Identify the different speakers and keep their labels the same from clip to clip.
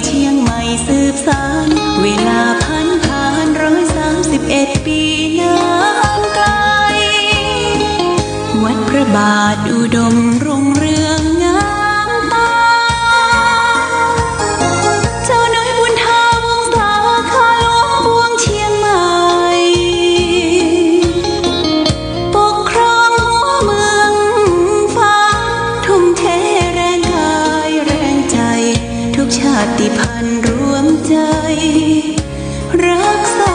Speaker 1: เชียงใหม่สืบสานเวลาผ่าน131 ปีนานไกลวัดพระบาทอุดมรุ่งเรืองงามตาเจ้าน้อยบุญธาวงศาข้าหลวงบวงเชียงใหม่ปกครองหัวเมืองฟ้าทุ่มเทแรงกายแรงใจทุกชาติพันธุ์รวมใจรักษา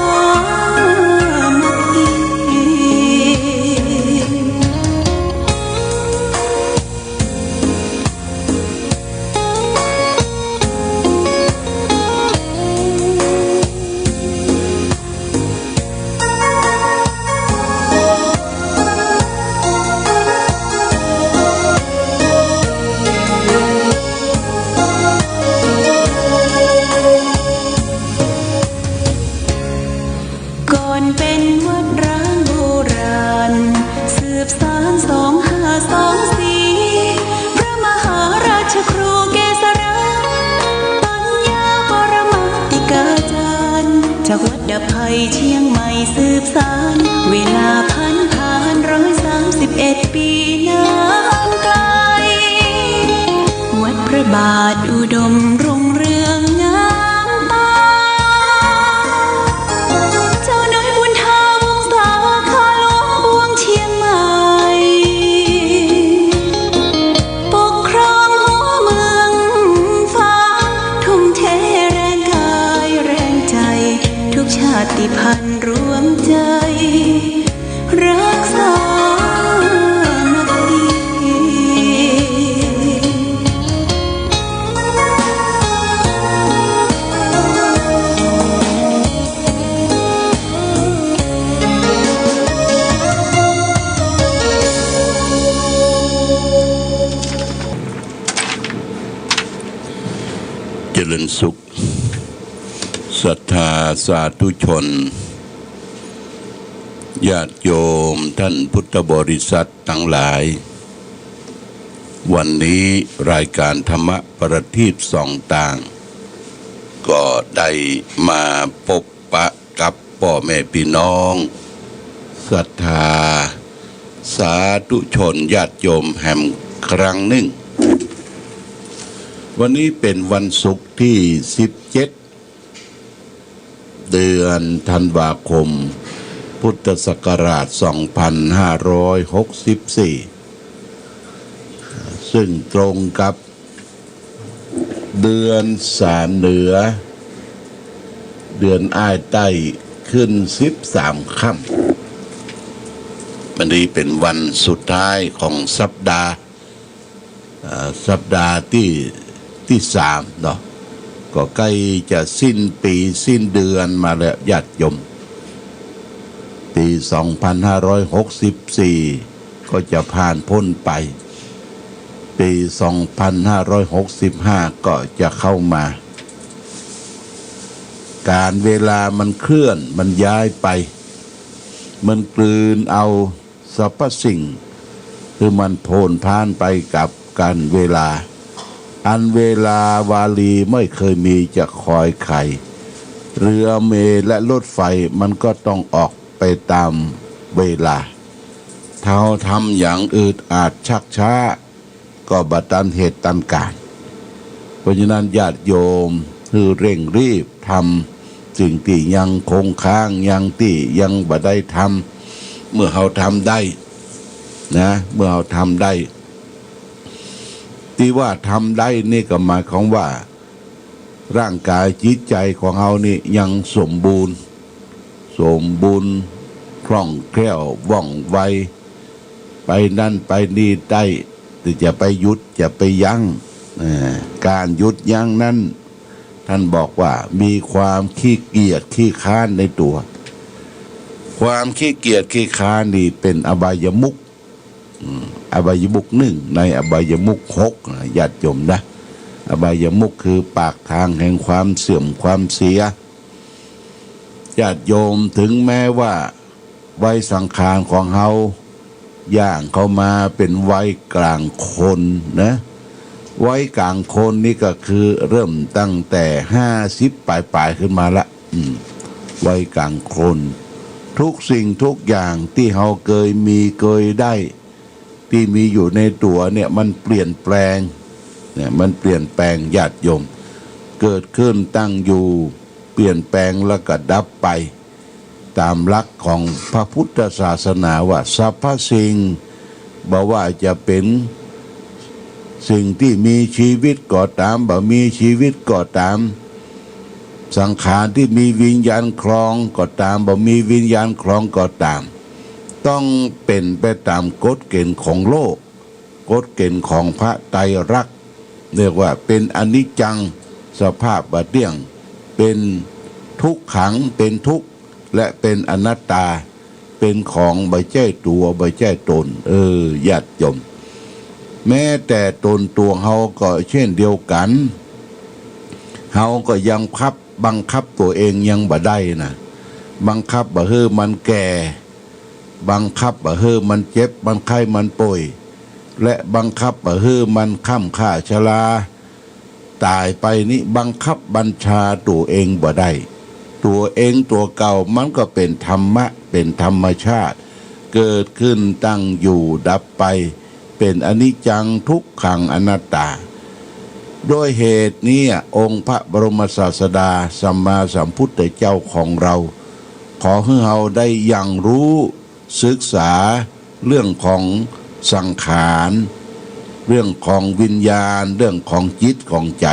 Speaker 1: ก่อนเป็นวัดร้างโบราณสืบสาน2524พระมหาราชครูเกษราปัญญาปรมาติกาจารย์จากวัดดับภัยเชียงใหม่สืบสานเวลาผ่าน131 ปีนานไกลวัดพระบาทอุดมรุ่งเรืองงามตาเจ้าน้อยบุญธาวงศาข้าหลวงบวงเชียงใหม่ปกครองหัวเมืองฟ้าทุ่มเทแรงกายแรงใจทุกชาติพันธุ์รวมใจรักษานักดี
Speaker 2: เจริญสุขศรัทธาสาธุชนญาติโยมท่านพุทธบริษัททั้งหลายวันนี้รายการธรรมประทีปส่องต่างก็ได้มาพบปะกับพ่อแม่พี่น้องศรัทธาสาธุชนญาติโยมแห่งครั้งหนึ่งวันนี้เป็นวันศุกร์ที่17เดือนธันวาคมพุทธศักราช2564ซึ่งตรงกับเดือนสารเหนือเดือนอ้ายใต้ขึ้น13ค่ำวันนี้เป็นวันสุดท้ายของสัปดาห์ที่3เนาะก็ใกล้จะสิ้นปีสิ้นเดือนมาแล้วญาติโยมปี2564ก็จะผ่านพ้นไปปี2565ก็จะเข้ามาการเวลามันเคลื่อนมันย้ายไปมันกลืนเอาสรรพสิ่งคือมันโผล่ผ่านไปกับการเวลาอันเวลาวาลีไม่เคยมีจะคอยใครเรือเมล์และรถไฟมันก็ต้องออกไปตามเวลาถ้าเราทำอย่างอืดอาจชักช้าก็บัดตันเหตุตันการเพราะฉะนั้นญาติโยมคือเร่งรีบทำสิ่งที่ยังคงค้างยังที่ยังบ่ได้ทำเมื่อเราทำได้นะเมื่อเราทำได้ที่ว่าทำได้นี่ก็หมายความว่าร่างกายจิตใจของเรานี่ยังสมบูรณ์คล่องแคล่วว่องไวไปนั่นไปนี่ได้แต่จะไปหยุดจะไปยั้งการหยุดยั้งนั้นท่านบอกว่ามีความขี้เกียจขี้ค้านในตัวความขี้เกียจขี้ค้านนี่เป็นอบายมุขอบายมุข1ในอบายมุข6ญาติโยมนะอบายมุขคือปากทางแห่งความเสื่อมความเสียญาติโยมถึงแม้ว่าวัยสังขารของเฮาย่างเข้ามาเป็นวัยกลางคนนะ ไว้กลางคนนี่ก็คือเริ่มตั้งแต่50ปลายๆขึ้นมาละไว้กลางคนทุกสิ่งทุกอย่างที่เราเคยมีเคยได้ที่มีอยู่ในตัวเนี่ยมันเปลี่ยนแปลงเนี่ยมันเปลี่ยนแปลงญาติโยมเกิดขึ้นตั้งอยู่เปลี่ยนแปลงแล้วก็ดับไปตามหลักของพระพุทธศาสนาว่าสรรพสิ่งบ่ว่าจะเป็นสิ่งที่มีชีวิตก็ตามบ่มีชีวิตก็ตามสังขารที่มีวิญญาณครองก็ตามบ่มีวิญญาณครองก็ตามต้องเป็นไปตามกฎเกณฑ์ของโลกกฎเกณฑ์ของพระไตรลักษณ์เรียกว่าเป็นอนิจจังสภาพบ่เที่ยงเป็นทุกขังเป็นทุกข์และเป็นอนัตตาเป็นของบ่ใช่ตัวบ่ใช่ตนญาติโยมแม้แต่ตนตัวเฮาก็เช่นเดียวกันเฮาก็ยังบังคับตัวเองยังบ่ได้นะบังคับบ่ให้มันแก่บังคับบ่ให้มันเจ็บมันไข้มันป่วยและบังคับบ่ให้มันค่ำค่าชราตายไปนี่บังคับบัญชาตัวเองบ่ได้ตัวเองตัวเก่ามันก็เป็นธรรมะเป็นธรรมชาติเกิดขึ้นตั้งอยู่ดับไปเป็นอนิจจังทุกขังอนัตตาด้วยเหตุนี้องค์พระบรมศาสดาสัมมาสัมพุทธเจ้าของเราขอให้เราได้อย่างรู้ศึกษาเรื่องของสังขารเรื่องของวิญญาณเรื่องของจิตของใจ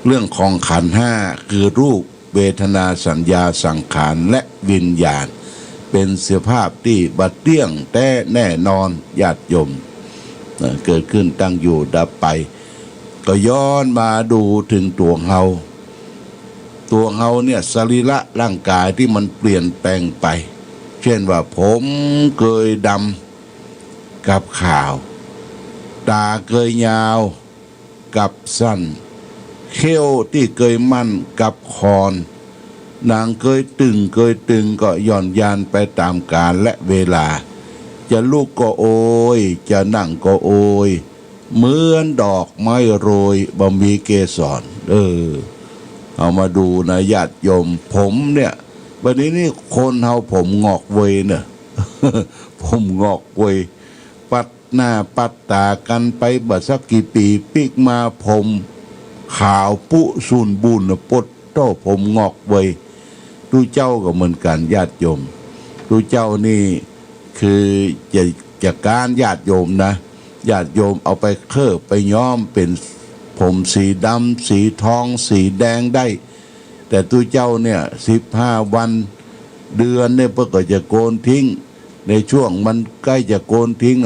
Speaker 2: เรื่องของขันธ์ห้าคือรูปเวทนาสัญญาสังขารและวิญญาณเป็นสภาพที่บัดเที่ยงแต่แน่นอนญาติโยมเกิดขึ้นตั้งอยู่ดับไปก็ย้อนมาดูถึงตัวเฮาเนี่ยสรีระร่างกายที่มันเปลี่ยนแปลงไปเช่นว่าผมเคยดำกับขาวตาเคยยาวกับสั้นเขี้ยวที่เคยมั่นกับคอนนางเคยตึงก็หย่อนยานไปตามกาลและเวลาจะลุกก็โอยจะนั่งก็โอยเหมือนดอกไม้โรยบ่มีเกสรเอามาดูนะญาติโยมผมเนี่ยวันนี้นี่คนเฮาผมงอกเวยเนี่ย ผมงอกเวยปัดหน้าปัดตากันไปบัดสักกี่ปีปิกมาผมขาวปุสุนบุญปดโตผมงอกเวยดูเจ้าก็เหมือนกันญาติโยมดูเจ้านี่คือจะการญาติโยมนะญาติโยมเอาไปเคลือบไปย้อมเป็นผมสีดำสีทองสีแดงได้แต่ตัวเจ้าเนี่ย15 วันเดือนเนี่ยเพื่อก็จะโกนทิ้งในช่วงมันใกล้จะโกนทิ้ง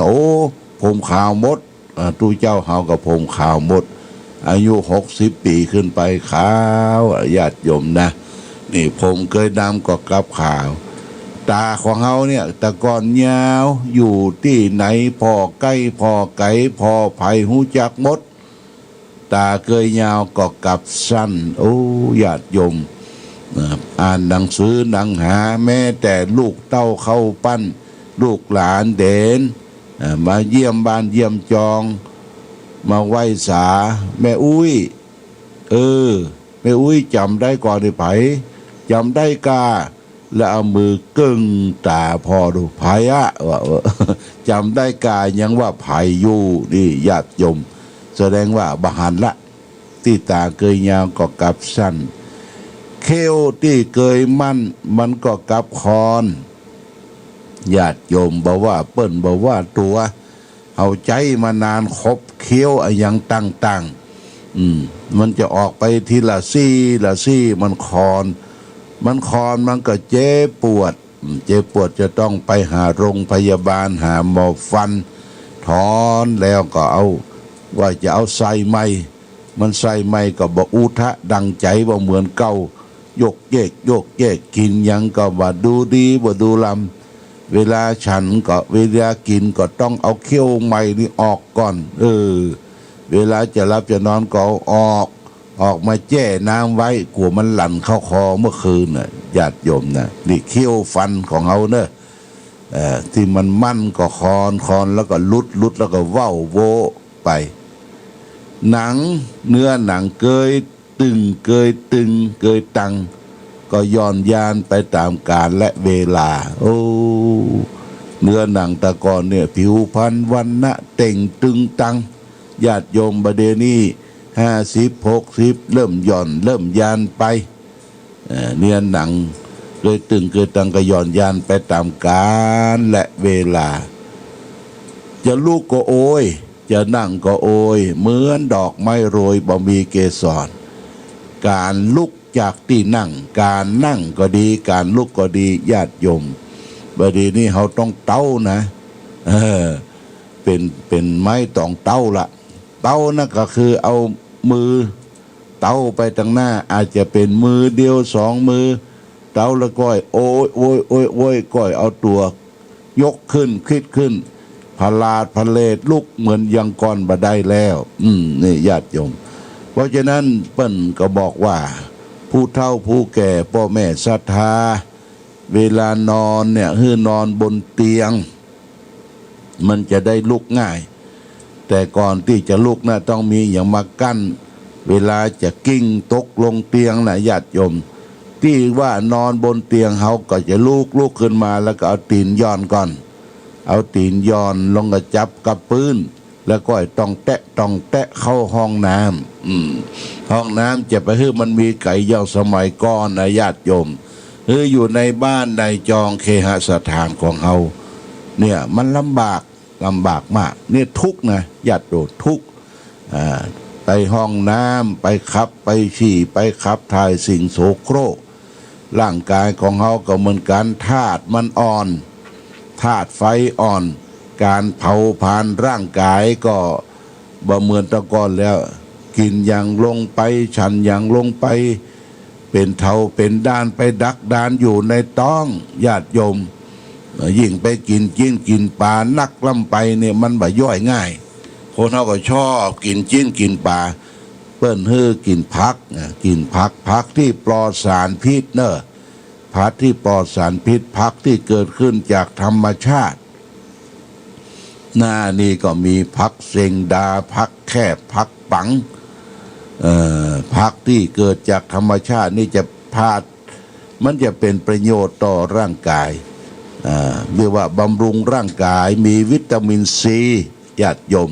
Speaker 2: ผมขาวหมดตัวเจ้าเฮากับผมขาวหมดอายุ60 ปีขึ้นไปขาวญาติโยมนะนี่ผมเคยดำก็กลับขาวตาของเฮาเนี่ยแต่ก่อนยาวอยู่ที่ไหนพอใกล้พอไกลพอไผหูจักหมดตาเคยยาวก็กลับสั้นญาติโยมอ่านหนังสือหนังหาแม้แต่ลูกเต้าเข้าปั้นลูกหลานเด่นมาเยี่ยมบ้านเยี่ยมจองมาไหว้สาแม่อุ้ยแม่อุ้ยจำได้ก่อนไอ้ไผจำได้กาแล้วเอามือกึ่งตาพอดูไผว่าจำได้กายังว่าไผอยู่นี่ญาติโยมแสดงว่าบหันละที่ตาเคยยาวก็กลับสั้นเขี้ยวที่เคยมั่นมันก็กลับคอนญาติโยมบอกว่าเปิ้นบอกว่าตัวเอาใจมานานครบเขี้ยวอย่างตั้งมันจะออกไปทีละซี่มันคอนมันก็เจ็บปวดจะต้องไปหาโรงพยาบาลหาหมอฟันถอนแล้วก็เอาว่าจะเอาใส่ไม้มันใส่ไม้ก็บ่อุทะดังใจบ่เหมือนเก่ายกเยกกินยังก็บ่ดูดีบ่ดูลำเวลาฉันก็เวลากินก็ต้องเอาเขี้ยวไม้นี่ออกก่อนเวลาจะรับจะนอนก็ออกมาแจ้น้ำไว้กลัวมันหลั่นเข้าคอเมื่อคืนน่ะญาติโยมนะนี่เขี้ยวฟันของเขาเนอะที่มันมั่นก็คอนแล้วก็ลุดแล้วก็เว้าโวไป หนังเนื้อหนังเกยตึงเกยตึงเกยตังก็ย่อนยานไปตามกาลและเวลาโอ้เนื้อหนังตะกอนเนี่ยผิวพรรณวันณะเต่งตึงตังญาติโยมบดนี้50-60เริ่มหย่อนเริ่มยานไปเนื้อหนังเกยตึงเกยตังก็ย่อนยานไปตามกาลและเวลาจะลุกก็โอยจะนั่งก็โอยเหมือนดอกไม้โรยบ่มีเกสรการลุกจากที่นั่งการนั่งก็ดีการลุกก็ดีญาติโยมบดีนี้เขาต้องเต้านะเป็นไม้ตองเต้าละเต้านั่นก็คือเอามือเต้าไปทางหน้าอาจจะเป็นมือเดียว2 มือเต้าแล้วก้อยโอ้ยโอ้ยโอ้ยโอ้ยก้อยเอาตัวยกขึ้นคิดขึ้นพลาดพเลดลุกเหมือนยังก่อนบ่ได้แล้วนี่ญาติโยมเพราะฉะนั้นเปิ้นก็บอกว่าผู้เฒ่าผู้แก่พ่อแม่ศรัทธาเวลานอนเนี่ยให้นอนบนเตียงมันจะได้ลุกง่ายแต่ก่อนที่จะลุกนะต้องมีอย่างมากั้นเวลาจะกิ้งตกลงเตียงนะญาติโยมที่ว่านอนบนเตียงเขาก็จะลุกขึ้นมาแล้วก็เอาตีนย้อนก่อนเอาตีนย้อนลงกระจับกับพื้นแล้วก็ต้องแตะเข้าห้องน้ำห้องน้ำจะไปให้มันมีไก่ย่างสมัยก่อนนะญาติโยมอยู่ในบ้านในจองเคหสถานของเขาเนี่ยมันลำบากมากเนี่ยทุกนะญาติโยมทุกไปห้องน้ำไปขับไปฉี่ไปขับถ่ายสิ่งโสโครกร่างกายของเขาก็เหมือนกันธาตุมันอ่อนธาตุไฟอ่อนการเผาผลาญร่างกายก็บ่เหมือนแตะก่อนแล้วกินอย่างลงไปฉันอย่างลงไปเป็นเทาเป็นด้านไปดักดานอยู่ในต้องญาติโยมยิ่งไปกินจิ้นกินปลานักล่ำไปเนี่ยมันบ่ย่อยง่ายคนเขาก็ชอบกินจิ้นกินปลาเปิ้นกินผักที่ปลอดสารพิษเนอะผักที่ปลอดสารพิษผักที่เกิดขึ้นจากธรรมชาติหน้านี่ก็มีผักเซงดาผักแคบผักปังผักที่เกิดจากธรรมชาตินี่จะมันจะเป็นประโยชน์ต่อร่างกายเรียกว่าบำรุงร่างกายมีวิตามินซีญาติโยม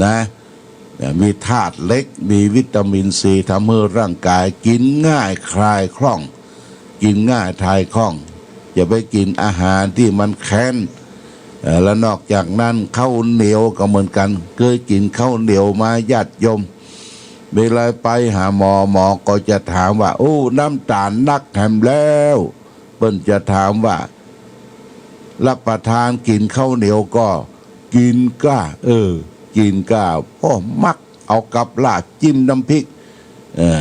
Speaker 2: นะมีธาตุเหล็กมีวิตามินซีทำให้ร่างกายกินง่ายคลายคล่องกินง่ายทายคล่องอย่าไปกินอาหารที่มันแค้นแล้วนอกจากนั้นข้าวเหนียวก็เหมือนกันเคยกินข้าวเหนียวมาญาติโยมเวลาไปหาหมอก็จะถามว่าโอ้น้ำตาลนักแถมแล้วเปิ้นจะถามว่ารับประทานกินข้าวเหนียวก็กินก้ากินก้าพ่อมักเอากับลาดจิ้มน้ำพริก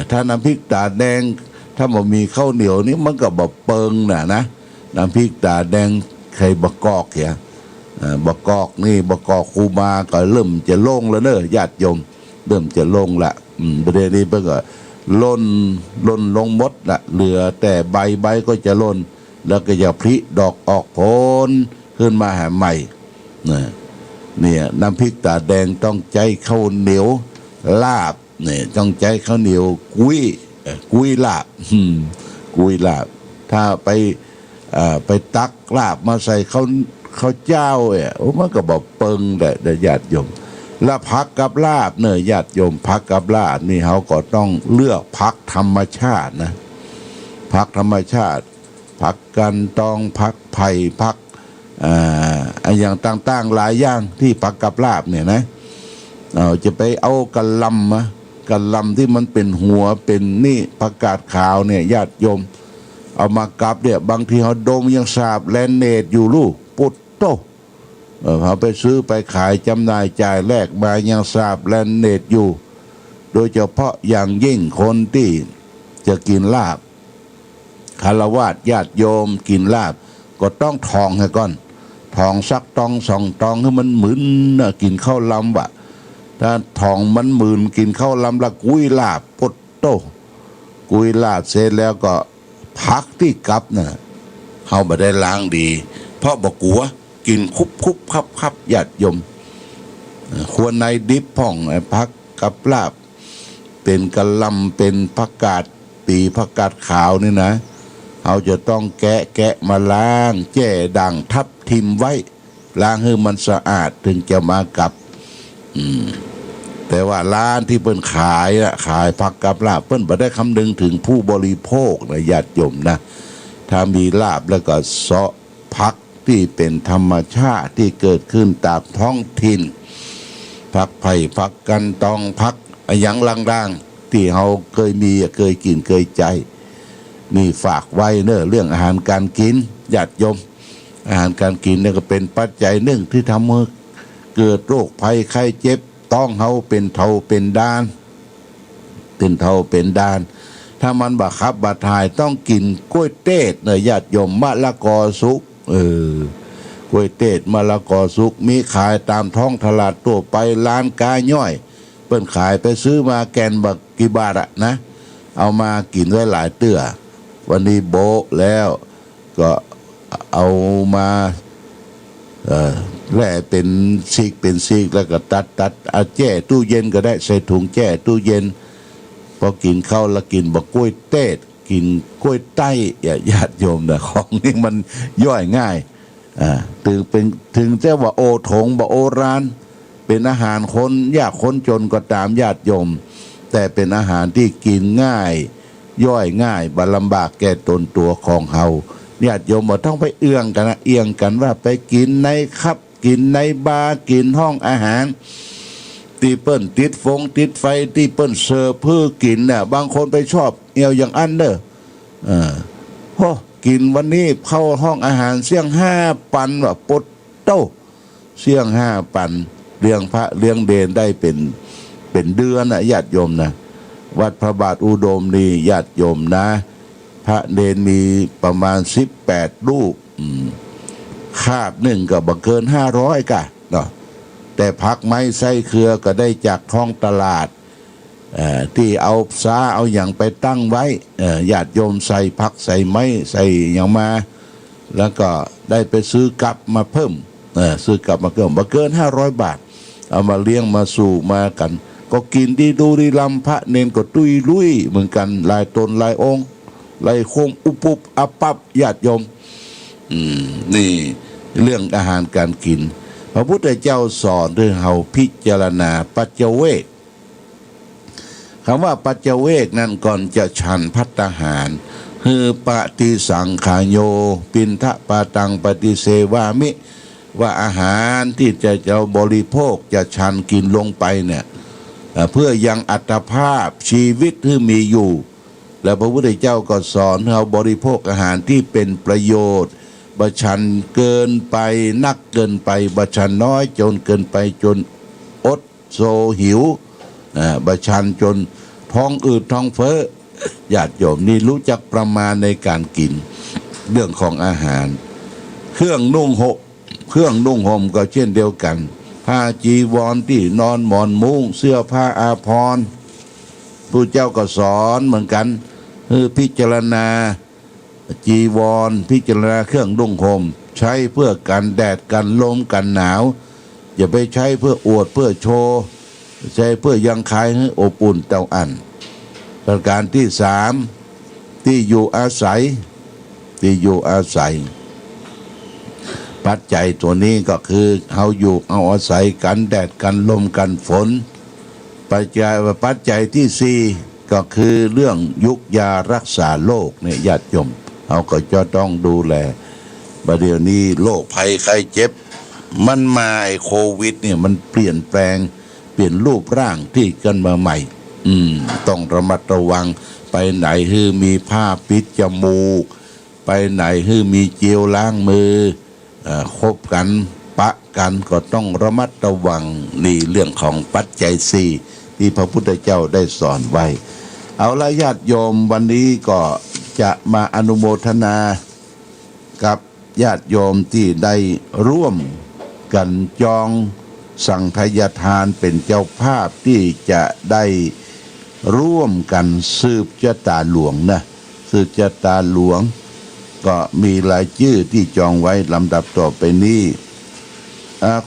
Speaker 2: ถ้าน้ำพริกตาแดงถ้าบ่มีข้าวเหนียวนี่มันก็บ่เปิงนะน้ำพริกตาแดงใครบะกอกเนี่ยบะกอกนี่บะกอกคูมาก็เริ่มจะลงแล้วเนอะญาติโยมเริ่มจะลงละประเด็นนี้เพิ่งก็ล่นลงมดละเหลือแต่ใบก็จะล่นแล้วก็จะพลิดอกออกผลขึ้นมาหาใหม่เนี่ยน้ำพริกตาแดงต้องใจข้าวเหนียวลาบเนี่ยต้องใจข้าวเหนียวกุ้ยลาบกุ้ยลาบถ้าไปตักลาบมาใส่ข้าวเจ้ามันก็บอกเปิงแต่ญาติโยมแล้วผักกับลาบเนี่ยญาติโยมผักกับลาบนี่เขาก็ต้องเลือกผักธรรมชาตินะผักธรรมชาติผักกันตองผักไผ่ผักอย่างต่างๆหลายอย่างที่ผักกับลาบเนี่ยนะจะไปเอากะหล่ำที่มันเป็นหัวเป็นนี่ผักกาดขาวเนี่ยญาติโยมเอามากับเนี่ยบางทีเขาดมยังสาบแลนเนตอยู่ลูกปุตโตเขาไปซื้อไปขายจำหน่ายจ่ายแลกมายังสาบแลนเนตอยู่โดยเฉพาะอย่างยิ่งคนที่จะกินลาบคฤหัสถ์ญาติโยมกินลาบก็ต้องทองให้ก่อนทองสักตองสองตองให้มันหมื่นกินข้าวลำวะถ้าทองมันหมื่นกินข้าวลำละกุ้ยลาบปุตโตกุ้ยลาบเสร็จแล้วก็พักที่กับน่ะเขาไม่ได้ล้างดีเพราะบอกกัวกินคุบคับญาติโยมควรในดิบพ่องพัก กับลาบเป็นกะหล่ำเป็นผักกาดปีผักกาดขาวนี่นะเราจะต้องแกะมาล้างแจ้ด่างทับทิมไว้ล้างให้มันสะอาดถึงจะมากับแต่ว่าร้านที่เปิ้นขายนะขายผักกับลาบเปิ้นบ่ได้คำนึงถึงผู้บริโภคนะญาติโยมนะถ้ามีลาบแล้วก็เสาะผักที่เป็นธรรมชาติที่เกิดขึ้นตามท้องถิ่นผักไผ่ผักกันตองผักอย่างล่างๆที่เราเคยมีเคยกินเคยใจนี่ฝากไว้เนอะเรื่องอาหารการกินญาติโยมอาหารการกินเนี่ยก็เป็นปัจจัยหนึ่งที่ทำให้เกิดโรคภัยไข้เจ็บต้องเฮาเป็นเท่าเป็นด้านถ้ามันบะคับบะทายต้องกินกล้วยเต้ดเนอะญาติโยมมะละกอสุกกล้วยเต้ดมะละกอสุกมีขายตามท้องตลาดทั่วไปร้านกาย่อยเปิ้นขายไปซื้อมาแกนบักกี่บาทอะนะเอามากินไว้หลายเตื้อวันนี้โบะแล้วก็เอามาแล่เป็นซีกแล้วก็ตัดเอาแช่ตู้เย็นก็ได้ใส่ถุงแช่ตู้เย็นพอกินข้าวแล้วกินบักกล้วยเต้ดกินกล้วยไต้ญาติโยมนะของนี่มันย่อยง่ายถึงจะว่าโอถงบ่โอรานเป็นอาหารคนยากคนจนก็ตามญาติโยมแต่เป็นอาหารที่กินง่ายย่อยง่ายบ่ลำบากแก่ตนตัวของเฮาญาติโยมบ่ต้องไปเอื้องกันนะเอียงกันว่าไปกินในคับกินในบาร์กินห้องอาหารที่เปิ้นติดไฟที่เปิ้นเสิร์ฟเพื่อกินน่ะบางคนไปชอบเอียวอย่างอันเด้อกินวันนี้เข้าห้องอาหารเสี่ยง5 ปันว่าปดโตเสี่ยง5 ปันเลี้ยงพระเลี้ยงเดนได้เป็นเดือนนะญาติโยมนะวัดพระบาทอุดมนี่ญาติโยมนะพระเดนมีประมาณ18 รูปคาบหนึ่งก็บ่เกิน500กะเนาะแต่พักไม้ไส้เครือก็ได้จากท้องตลาดที่เอาเอาอย่างไปตั้งไว้ญาติโยมใส่พักใส่ไม้ใส่อย่างมาแล้วก็ได้ไปซื้อกลับมาเพิ่มซื้อกลับมาเพิ่มบ่เกิน500 บาทเอามาเลี้ยงมาสู่มากันก็กินดีดูดีลำพระเนนก็ตุยลุยเหมือนกันลายตนลายองค์ลายโคมอุปุบอับปับญาติโยมนี่เรื่องอาหารการกินพระพุทธเจ้าสอนเรื่องเฮาพิจารณาปัจเจเวกคำว่าปัจเจเวกนั่นก่อนจะฉันภัตตาหารคือปฏิสังขายโยปินทะปาตังปฏิเสวามิว่าอาหารที่จะบริโภคจะฉันกินลงไปเนี่ยเพื่อยังอัตภาพชีวิตที่มีอยู่แล้วพระพุทธเจ้าก็สอนให้เราบริโภคอาหารที่เป็นประโยชน์บ่ฉันเกินไปนักเกินไปบ่ฉันน้อยจนเกินไปจนอดโซหิวบ่ฉันจนท้องอืดท้องเฟ้อญาติโยมนี่รู้จักประมาณในการกินเรื่องของอาหารเครื่องนุ่งห่มก็เช่นเดียวกันผ้าจีวรที่นอนหมอนมุ้งเสื้อผ้าอาภรณ์พระเจ้าก็สอนเหมือนกันคือพิจารณาจีวรพิจารณาเครื่องนุ่งห่มใช้เพื่อกันแดดกันลมกันหนาวอย่าไปใช้เพื่ออวดเพื่อโชว์ใช้เพื่อยังคายให้อบอุ่นเตาอั้นประการที่3ที่อยู่อาศัยปัจจัยตัวนี้ก็คือเอาอยู่เอาอาศัยกันแดดกันลมกันฝนปัจจัยที่4ก็คือเรื่องยุกยารักษาโรคเนี่ยญาติโยมเราก็จะต้องดูแลประเดี๋ยวนี้โรคภัยไข้เจ็บมันมาโควิดเนี่ยมันเปลี่ยนแปลงเปลี่ยนรูปร่างที่กันมาใหม่ต้องระมัดระวังไปไหนคือมีผ้าปิดจมูกไปไหนคือมีเจลล้างมือคบกันปะกันก็ต้องระมัดระวังนี่เรื่องของปัจจัย4ที่พระพุทธเจ้าได้สอนไว้เอาละญาติโยมวันนี้ก็จะมาอนุโมทนากับญาติโยมที่ได้ร่วมกันจองสังฆทานเป็นเจ้าภาพที่จะได้ร่วมกันสืบชะตาหลวงนะสืบชะตาหลวงก็มีรายชื่อที่จองไว้ลำดับต่อไปนี้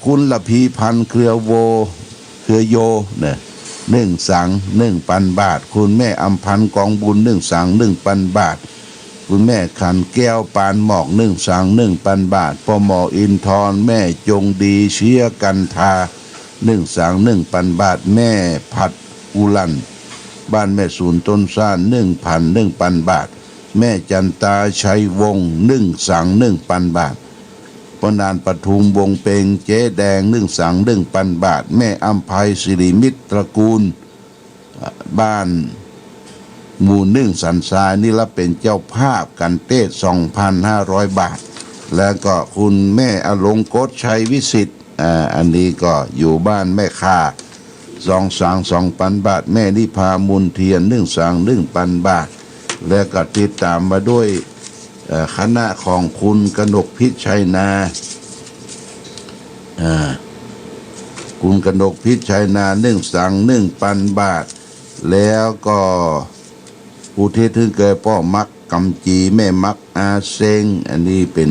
Speaker 2: คุณละพีพันธ์เครือโยเนี่ย 1 สัง 1,000 บาทคุณแม่อำพันธ์กองบุญ1 สัง 1,000 บาทคุณแม่ขันแก้วปานหมอก1 สัง 1,000 บาทพ่อหมออินทร์แม่จงดีเชียกันทา1 สัง 1,000 บาทแม่ผัดอุลันบ้านแม่ศูนย์ต้นซ่าน1,000 บาทแม่จันตาชัยวงศ์1 สัง 1,000 บาทปนานปทุมวงเปงเจ๊แดง1 สัง 1,000 บาทแม่อัมภัยสิริมิตรตระกูลบ้านหมู่สันทรายนี่ละเป็นเจ้าภาพกันเต้2,500 บาทแล้วก็คุณแม่อลงกฎชัยวิสิทธิ์อันนี้ก็อยู่บ้านแม่ค่า2 สัง 2,000 บาทแม่นิพามุนเทียน1 สัง 1,000 บาทแล้วก็ติดตามมาด้วยคณะของคุณกนกพิชัยนาคุณกนกพิชัยนา1 สัง 1,000 บาทแล้วก็อุทิศถึงแก่พ่อมักกำจีแม่มักอาเซงอันนี้เป็น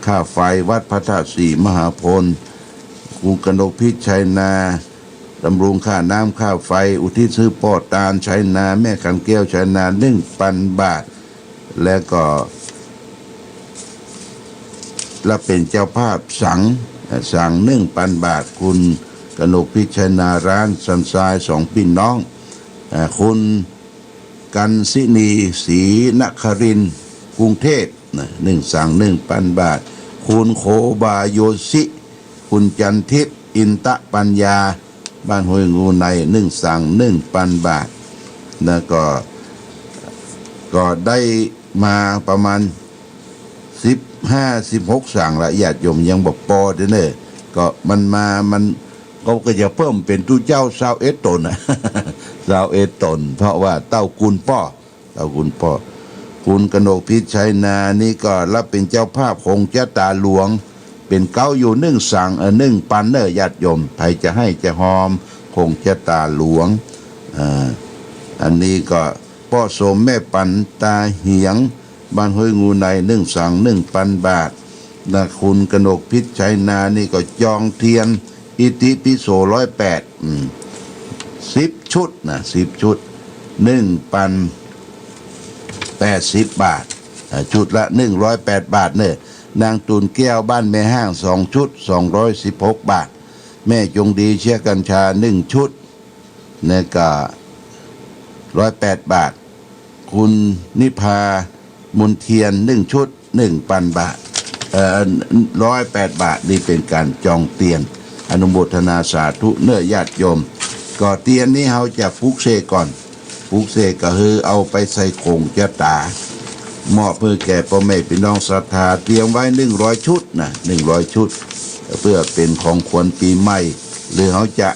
Speaker 2: ค่าไฟวัดพระธาตุสีมหาพลคุณกนกพิชัยนาดำรงค่าน้ำค่าไฟอุทิศซื้อปอตาลชัยนาแม่ขันแก้วชัยนา1,000 บาทแล้วก็และเป็นเจ้าภาพสัง 1,000 บาทคุณกนกพิชัยนาร้านสันทราย2 พี่น้องคุณกันสินีศรีนครินทร์กรุงเทพ1 สัง 1,000 บาทคุณโคบาโยชิคุณจันทิพย์อินตะปัญญาบ้านห้วยงูใน1 สัง 1,000 บาทแล้วก็ได้มาประมาณ15-16 สั่งละญาติโยมยังบอกปอเด้อเนอะก็มันก็จะเพิ่มเป็นตู้เจ้า21 ตนนะ21 ตนเพราะว่าเต้ากุนป้อคุณกนกพิชัยนานี่ก็รับเป็นเจ้าภาพคงเจ้าตาหลวงเป็นเก้าอยู่1 สัง 1,000เนอะญาติโยมใครจะให้จะหอมคงเจ้าตาหลวงอันนี้ก็พ่อสมแม่ปันตาเหียงบ้านห้วยงูใน1 สัง 1,000 บาทนะคุณกนกพิชัยนานี่ก็จองเทียนอิติปิโส108 10 ชุดนะ10 ชุด 1,080 บาทชุดละ108 บาทเนี่ยนางตูนแก้วบ้านแม่ห้าง2 ชุด216 บาทแม่จงดีเชี่ยกัญชา1 ชุดเนี่ยก็108 บาทคุณนิพามุนเทียน1 ชุด 1,000 บาท108 บาทนี่เป็นการจองเตียนอนุโมทนาสาธุเนื้อญาติโยมก่อเตียนนี้เราจะปลุกเสกก่อนปลุกเสกก็คือเอาไปใส่โคงเจ้าตามอบเพื่อแก่พ่อแม่พี่น้องศรัทธาเตรียมไว้100 ชุดนะ100 ชุดเพื่อเป็นของขวัญปีใหม่หรือเขาจะ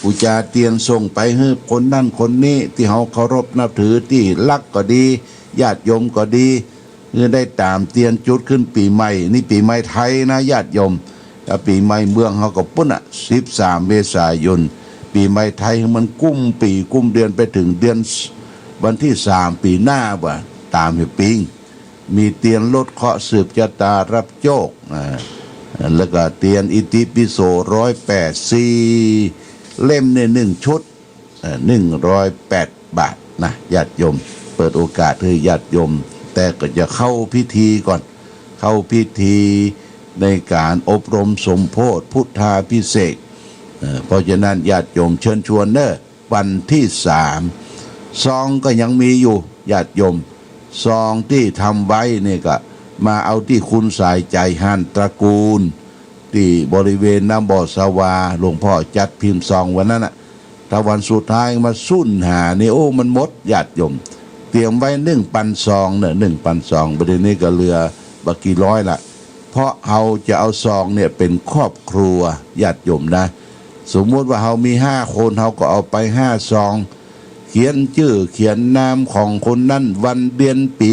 Speaker 2: อุจาเตียนส่งไปให้คนนั่นคนนี้ที่เขาเคารพนับถือที่รักก็ดีญาติโยมก็ดีเพื่อได้ตามเตียนจุดขึ้นปีใหม่นี่ปีใหม่ไทยนะญาติโยมแต่ปีใหม่เมืองเขาก็ปุ่น13 เมษายนปีใหม่ไทยมันกุ้มเดือนไปถึงเดือนวันที่3 ปีหน้าว่ะตามให้ปิงมีเตียนลดเคราะห์สืบชะตารับโชคแล้วก็เตียนอิติปิโส184 เล่มใน1 ชุด108 บาทนะญาติโยมเปิดโอกาสให้ญาติโยมแต่ก็จะเข้าพิธีก่อนเข้าพิธีในการอบรมสมโภชพุทธาภิเษกเพราะฉะนั้นญาติโยมเชิญชวนเนอะวันที่3ซองก็ยังมีอยู่ญาติโยมซองที่ทำไว้เนี่ยก็มาเอาที่คุณสายใจหันตระกูลที่บริเวณน้ำบ่อสวาหลวงพ่อจัดพิมพ์ซองวันนั้นนะถ้าวันสุดท้ายมาสุ่นหานี่โอ้มันหมดญาติโยมเตรียมไว้1,000 ซองเนี่ย1,000 ซองประเด็นนี้ก็เหลือบักกี่ร้อยละเพราะเราจะเอาซองเนี่ยเป็นครอบครัวญาติโยมนะสมมติว่าเรามี5 คนเราก็เอาไป5 ซองเขียนชื่อเขียนนามของคนนั้นวันเดือนปี